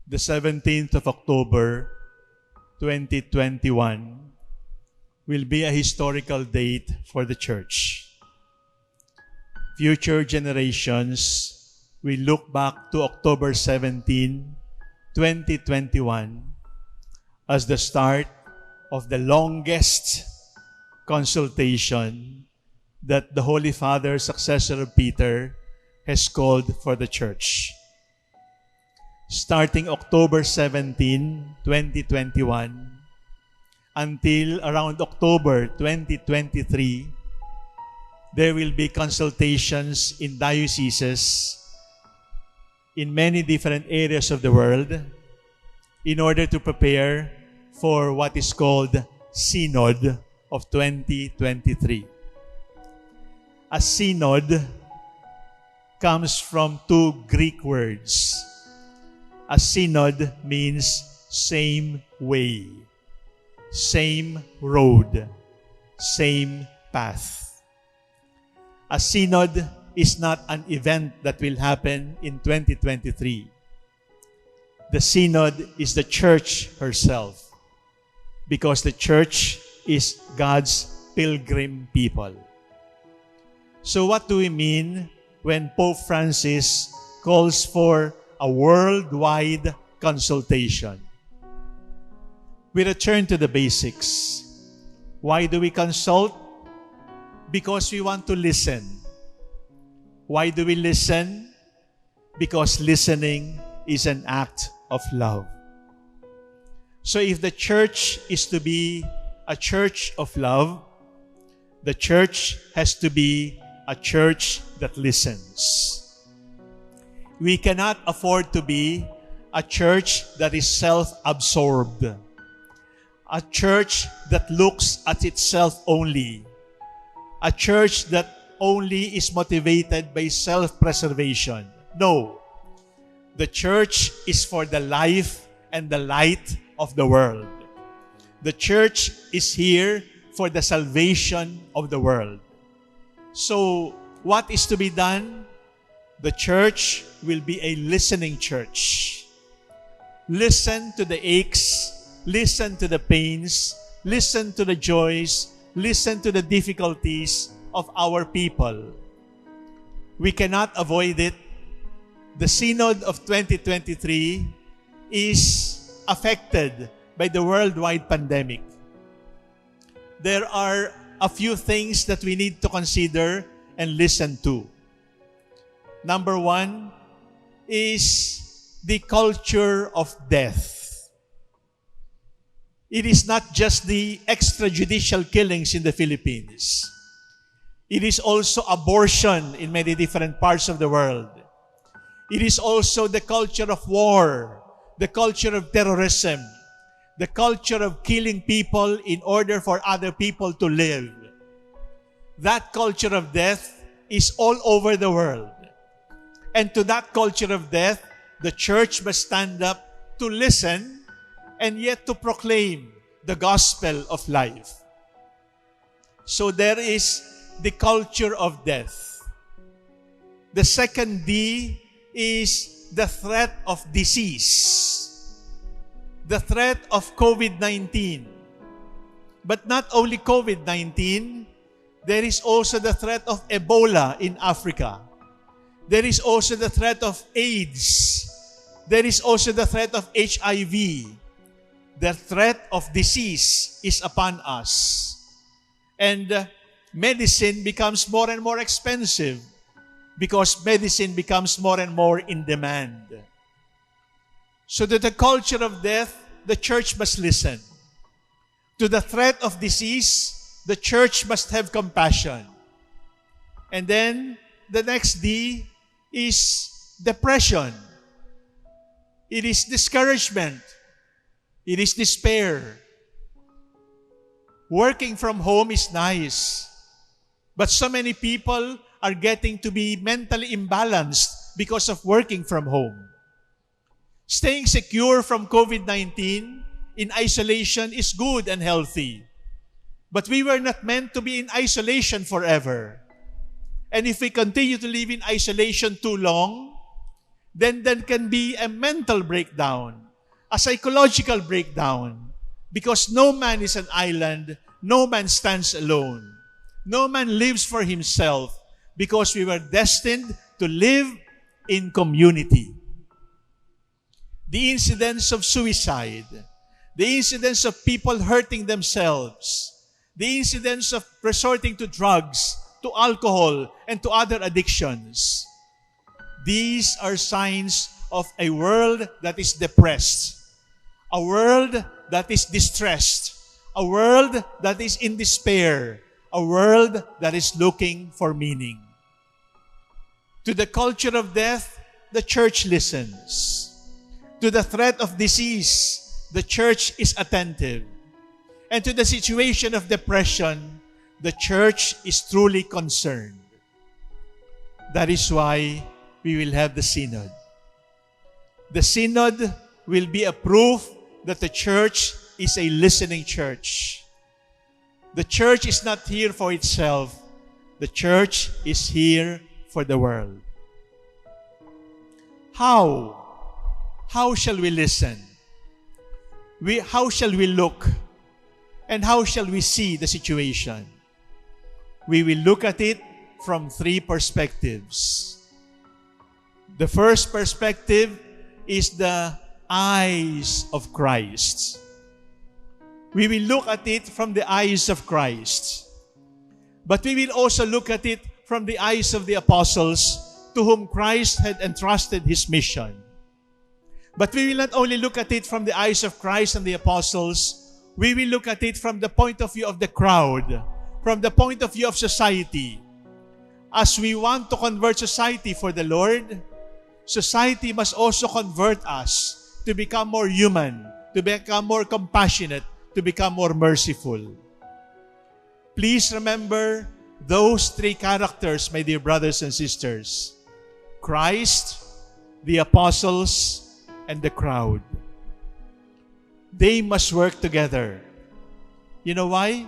The 17th of October, 2021, will be a historical date for the Church. Future generations will look back to October 17, 2021, as the start of the longest consultation that the Holy Father, successor of Peter, has called for the Church. Starting October 17, 2021, until around October 2023, there will be consultations in dioceses in many different areas of the world in order to prepare for what is called Synod of 2023. A synod comes from two Greek words. A synod means same way, same road, same path. A synod is not an event that will happen in 2023. The synod is the Church herself, because the Church is God's pilgrim people. So what do we mean when Pope Francis calls for a worldwide consultation? We return to the basics. Why do we consult? Because we want to listen. Why do we listen? Because listening is an act of love. So if the Church is to be a church of love, the Church has to be a church that listens. We cannot afford to be a church that is self-absorbed, a church that looks at itself only, a church that only is motivated by self-preservation. No, the Church is for the life and the light of the world. The Church is here for the salvation of the world. So, what is to be done? The Church will be a listening church. Listen to the aches, listen to the pains, listen to the joys, listen to the difficulties of our people. We cannot avoid it. The Synod of 2023 is affected by the worldwide pandemic. There are a few things that we need to consider and listen to. Number one is the culture of death. It is not just the extrajudicial killings in the Philippines. It is also abortion in many different parts of the world. It is also the culture of war, the culture of terrorism, the culture of killing people in order for other people to live. That culture of death is all over the world. And to that culture of death, the Church must stand up to listen and yet to proclaim the gospel of life. So there is the culture of death. The second D is the threat of disease. The threat of COVID-19. But not only COVID-19, there is also the threat of Ebola in Africa. There is also the threat of AIDS. There is also the threat of HIV. The threat of disease is upon us. And medicine becomes more and more expensive because medicine becomes more and more in demand. So to the culture of death, the Church must listen. To the threat of disease, the Church must have compassion. And then the next D is depression. It is discouragement. It is despair. Working from home is nice, but so many people are getting to be mentally imbalanced because of working from home. Staying secure from COVID-19 in isolation is good and healthy, but we were not meant to be in isolation forever. And if we continue to live in isolation too long, then there can be a mental breakdown, a psychological breakdown, because no man is an island, no man stands alone. No man lives for himself, because we were destined to live in community. The incidents of suicide, the incidents of people hurting themselves, the incidents of resorting to drugs, to alcohol, and to other addictions, these are signs of a world that is depressed, a world that is distressed, a world that is in despair, a world that is looking for meaning. To the culture of death, the church listens. To the threat of disease, the church is attentive. And to the situation of depression, the church is truly concerned. That is why we will have the Synod. The Synod will be a proof that the church is a listening church. The church is not here for itself. The church is here for the world. How? How shall we listen? How shall we look? And how shall we see the situation? We will look at it from three perspectives. The first perspective is the eyes of Christ. We will look at it from the eyes of Christ. But we will also look at it from the eyes of the apostles to whom Christ had entrusted His mission. But we will not only look at it from the eyes of Christ and the apostles, we will look at it from the point of view of the crowd, from the point of view of society. As we want to convert society for the Lord, society must also convert us to become more human, to become more compassionate, to become more merciful. Please remember those three characters, my dear brothers and sisters: Christ, the apostles, and the crowd. They must work together. You know why?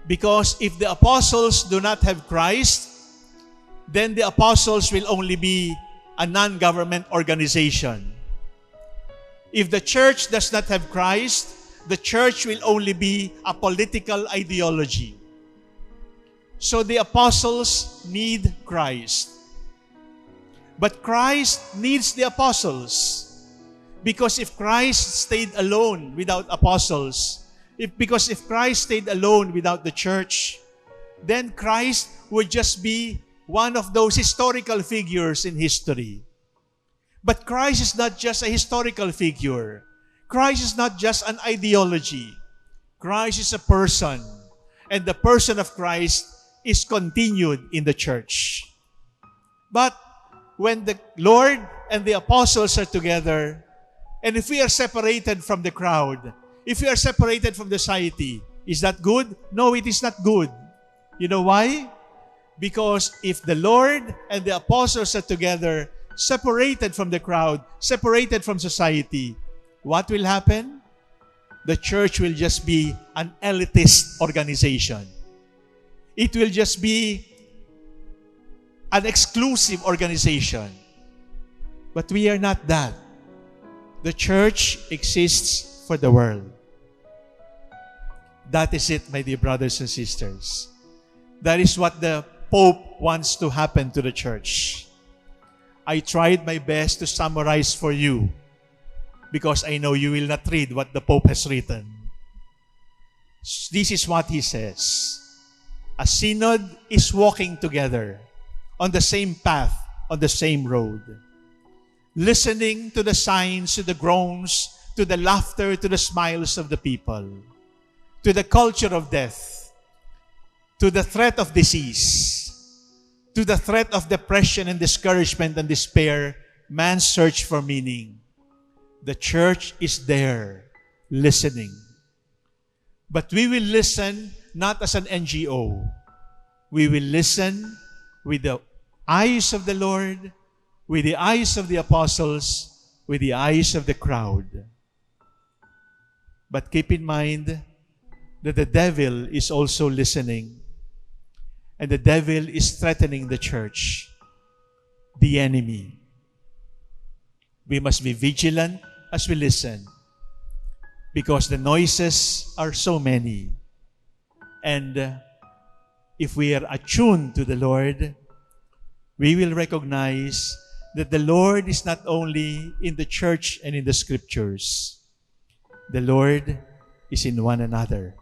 Because if the apostles do not have Christ, then the apostles will only be a non-government organization. If the church does not have Christ, the church will only be a political ideology. So the apostles need Christ. But Christ needs the apostles. Because if Christ stayed alone without apostles, if Christ stayed alone without the church, then Christ would just be one of those historical figures in history. But Christ is not just a historical figure. Christ is not just an ideology. Christ is a person. And the person of Christ is continued in the church. But when the Lord and the apostles are together, and if we are separated from the crowd, if we are separated from the society, is that good? No, it is not good. You know why? Because if the Lord and the apostles are together, separated from the crowd, separated from society, what will happen? The church will just be an elitist organization. It will just be an exclusive organization. But we are not that. The church exists for the world. That is it, my dear brothers and sisters. That is what the Pope wants to happen to the church. I tried my best to summarize for you because I know you will not read what the Pope has written. This is what he says. A synod is walking together on the same path, on the same road. Listening to the signs, to the groans, to the laughter, to the smiles of the people, to the culture of death, to the threat of disease, to the threat of depression and discouragement and despair, man's search for meaning. The church is there, listening. But we will listen not as an NGO. We will listen with the eyes of the Lord, with the eyes of the apostles, with the eyes of the crowd. But keep in mind that the devil is also listening. And the devil is threatening the church, the enemy. We must be vigilant as we listen, because the noises are so many. And if we are attuned to the Lord, we will recognize that the Lord is not only in the church and in the scriptures. The Lord is in one another.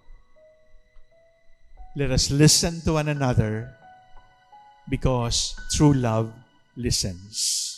Let us listen to one another, because true love listens.